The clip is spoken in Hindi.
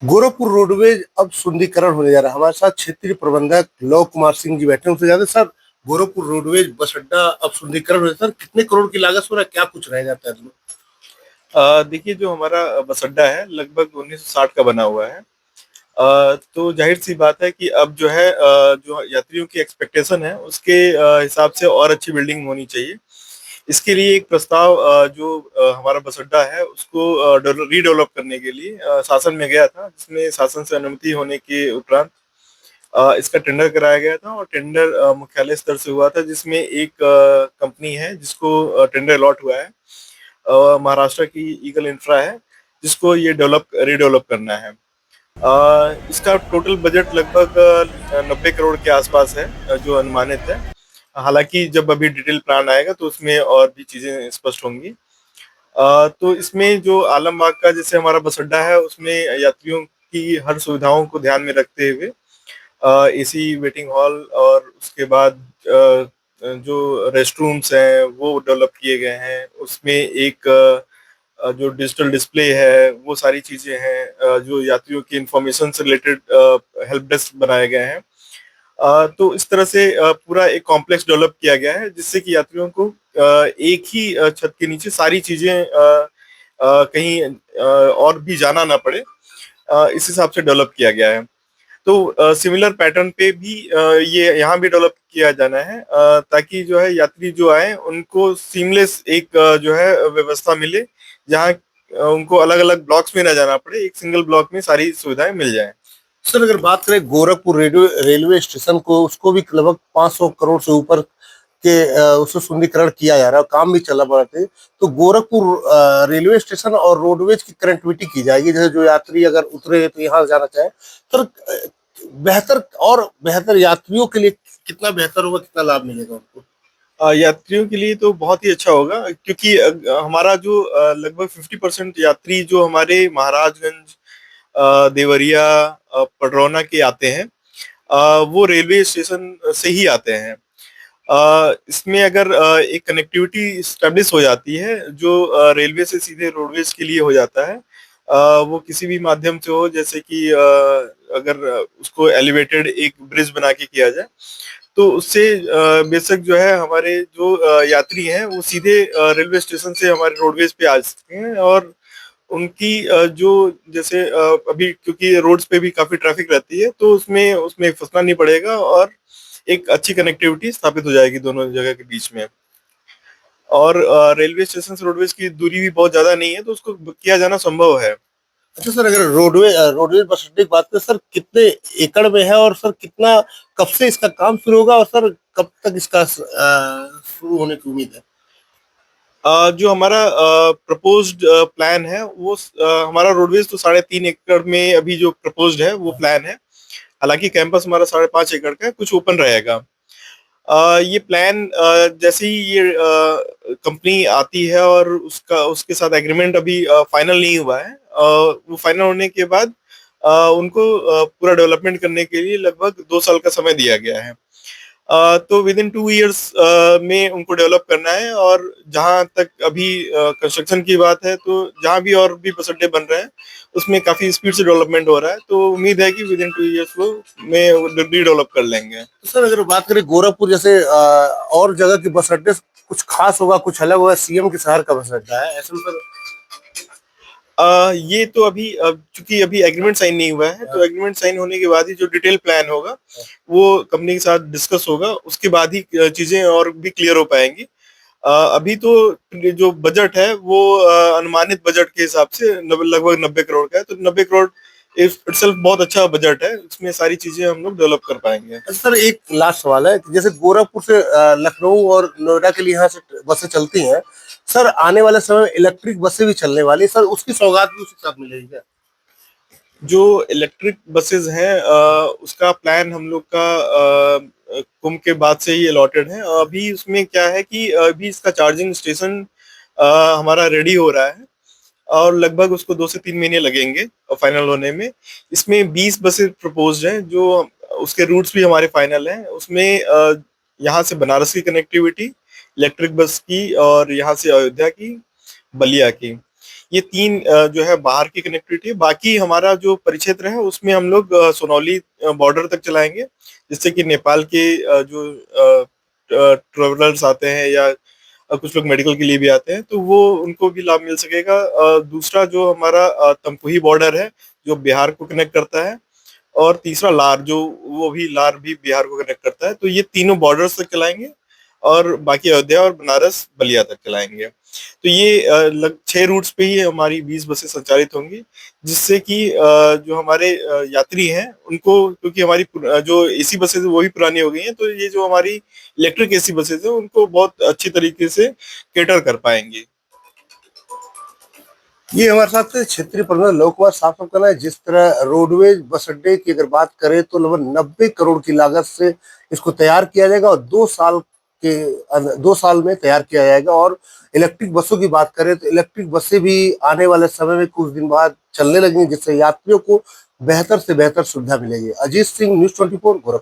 गोरखपुर रोडवेज अब सुंदरीकरण होने जा रहा है। हमारे साथ क्षेत्रीय प्रबंधक लव कुमार सिंह जी बैठे हैं, उनसे जाते सर, गोरखपुर रोडवेज बस अड्डा अब सुंदरीकरण हो रहा है सर, कितने करोड़ की लागत से हो रहा है, क्या कुछ रह जाता है इसमें? देखिए जो हमारा बस अड्डा है लगभग 1960 का बना हुआ है। तो जाहिर सी बात है कि अब जो है जो यात्रियों की एक्सपेक्टेशन है उसके हिसाब से और अच्छी बिल्डिंग होनी चाहिए। इसके लिए एक प्रस्ताव जो हमारा बस अड्डा है उसको रीडेवलप करने के लिए शासन में गया था, जिसमें शासन से अनुमति होने के उपरांत इसका टेंडर कराया गया था और टेंडर मुख्यालय स्तर से हुआ था, जिसमें एक कंपनी है जिसको टेंडर अलॉट हुआ है। महाराष्ट्र की ईगल इंफ्रा है, जिसको ये रीडेवलप करना है। इसका टोटल बजट लगभग 90 करोड़ के आसपास है, जो अनुमानित है। हालांकि जब अभी डिटेल प्लान आएगा तो उसमें और भी चीजें स्पष्ट होंगी। तो इसमें जो आलमबाग का जैसे हमारा बस अड्डा है उसमें यात्रियों की हर सुविधाओं को ध्यान में रखते हुए एसी वेटिंग हॉल और उसके बाद जो रेस्ट रूम्स हैं वो डेवलप किए गए हैं। उसमें एक जो डिजिटल डिस्प्ले है वो सारी चीजें हैं। जो यात्रियों की इंफॉर्मेशन से रिलेटेड हेल्प डेस्क बनाए गए हैं। तो इस तरह से पूरा एक कॉम्प्लेक्स डेवलप किया गया है, जिससे कि यात्रियों को एक ही छत के नीचे सारी चीजें कहीं और भी जाना ना पड़े, इस हिसाब से डेवलप किया गया है। तो सिमिलर पैटर्न पे भी ये यहाँ भी डेवलप किया जाना है, ताकि जो है यात्री जो आए उनको सीमलेस एक जो है व्यवस्था मिले, जहाँ उनको अलग अलग ब्लॉक्स में ना जाना पड़े, एक सिंगल ब्लॉक में सारी सुविधाएं मिल जाएं। सर, अगर बात करें गोरखपुर रेलवे रेलवे स्टेशन को, उसको भी लगभग 500 करोड़ से ऊपर के उसको सुंदरीकरण किया जा रहा है, काम भी चला पड़ा थे। तो गोरखपुर रेलवे स्टेशन और रोडवेज की कनेक्टिविटी की जाएगी, जैसे जो यात्री अगर उतरे तो यहाँ जाना चाहे सर, बेहतर और बेहतर यात्रियों के लिए कितना बेहतर होगा, कितना लाभ मिलेगा उनको? यात्रियों के लिए तो बहुत ही अच्छा होगा, क्योंकि हमारा जो लगभग 50% यात्री जो हमारे महाराजगंज, देवरिया, पडरौना के आते हैं, वो रेलवे स्टेशन से ही आते हैं। इसमें अगर एक कनेक्टिविटी स्टेब्लिश हो जाती है, जो रेलवे से सीधे रोडवेज के लिए हो जाता है, वो किसी भी माध्यम से हो, जैसे कि अगर उसको एलिवेटेड एक ब्रिज बना के किया जाए, तो उससे बेशक जो है हमारे जो यात्री हैं वो सीधे रेलवे स्टेशन से हमारे रोडवेज पे आ सकते हैं। और उनकी जो जैसे अभी क्योंकि रोड्स पे भी काफी ट्रैफिक रहती है, तो उसमें उसमें फंसना नहीं पड़ेगा और एक अच्छी कनेक्टिविटी स्थापित हो जाएगी दोनों जगह के बीच में। और रेलवे स्टेशन से रोडवेज की दूरी भी बहुत ज्यादा नहीं है, तो उसको किया जाना संभव है। अच्छा सर, अगर रोडवेज बस अड्डे की बात करें सर, कितने एकड़ में है, और सर कितना, कब से इसका काम शुरू होगा, और सर कब तक इसका शुरू होने की उम्मीद है? जो हमारा प्रपोज्ड प्लान है वो हमारा रोडवेज तो 3.5 एकड़ में अभी जो प्रपोज्ड है वो प्लान है। हालांकि कैंपस हमारा 5.5 एकड़ का है, कुछ ओपन रहेगा। ये प्लान जैसे ही ये कंपनी आती है और उसका उसके साथ एग्रीमेंट अभी फाइनल नहीं हुआ है, वो फाइनल होने के बाद उनको पूरा डेवलपमेंट करने के लिए लगभग 2 साल का समय दिया गया है। तो विद इन 2 इयर्स में उनको डेवलप करना है। और जहां तक अभी कंस्ट्रक्शन की बात है, तो जहां भी और भी बस अड्डे बन रहे हैं उसमें काफी स्पीड से डेवलपमेंट हो रहा है, तो उम्मीद है कि विद इन 2 इयर्स वो में रीडेवलप कर लेंगे। तो सर, अगर बात करें गोरखपुर जैसे और जगह के बस अड्डे, कुछ खास होगा, कुछ अलग होगा, सीएम के शहर का बस अड्डा है ऐसे में सर? ये तो अभी चूंकि अभी एग्रीमेंट साइन नहीं हुआ है, तो एग्रीमेंट साइन होने के बाद ही जो डिटेल प्लान होगा वो कंपनी के साथ डिस्कस होगा, उसके बाद ही चीजें और भी क्लियर हो पाएंगी। अभी तो जो बजट है वो अनुमानित बजट के हिसाब से लगभग 90 करोड़ का है, तो 90 करोड़ इटसेल्फ बहुत अच्छा बजट है, इसमें सारी चीजें हम लोग डेवलप कर पाएंगे। अच्छा सर, एक लास्ट सवाल है कि जैसे गोरखपुर से लखनऊ और नोएडा के लिए यहाँ से बसें चलती हैं सर, आने वाले समय में इलेक्ट्रिक बसें भी चलने वाली हैं, सर उसकी सौगात भी उसके साथ मिलेगी क्या? जो इलेक्ट्रिक बसेस हैं उसका प्लान हम लोग का कुंभ के बाद से ही अलॉटेड है। अभी उसमें क्या है कि अभी इसका चार्जिंग स्टेशन हमारा रेडी हो रहा है, और लगभग उसको 2 से 3 महीने लगेंगे फाइनल होने में। इसमें 20 बसेस प्रपोज्ड हैं, जो उसके रूट्स भी हमारे फाइनल हैं। उसमें यहाँ से बनारस की कनेक्टिविटी इलेक्ट्रिक बस की, और यहाँ से अयोध्या की, बलिया की, ये तीन जो है बाहर की कनेक्टिविटी। बाकी हमारा जो परिक्षेत्र है उसमें हम लोग सोनौली बॉर्डर तक चलाएंगे, जिससे कि नेपाल के जो ट्रेवलर्स आते हैं या कुछ लोग मेडिकल के लिए भी आते हैं तो वो उनको भी लाभ मिल सकेगा। दूसरा जो हमारा तमकुही बॉर्डर है जो बिहार को कनेक्ट करता है, और तीसरा लार, जो वो भी लार भी बिहार को कनेक्ट करता है। तो ये तीनों बॉर्डर्स तक चलाएंगे और बाकी अयोध्या और बनारस बलिया तक चलाएंगे। तो ये 6 रूट्स पे ही हमारी 20 बसें संचालित होंगी, जिससे कि जो हमारे यात्री हैं उनको, क्योंकि हमारी जो एसी बसें वो भी पुरानी हो गई हैं, तो ये जो हमारी इलेक्ट्रिक एसी बसें हैं उनको बहुत अच्छी तरीके से केटर कर पाएंगे। ये हमारे साथ क्षेत्रीय प्रबंधक लव कुमार साहब का कहना है। जिस तरह रोडवेज बस अड्डे की अगर बात करें तो लगभग 90 करोड़ की लागत से इसको तैयार किया जाएगा और 2 साल में तैयार किया जाएगा। और इलेक्ट्रिक बसों की बात करें तो इलेक्ट्रिक बसें भी आने वाले समय में कुछ दिन बाद चलने लगेंगी, जिससे यात्रियों को बेहतर से बेहतर सुविधा मिलेगी। अजीत सिंह, न्यूज़ 24, गोरखपुर।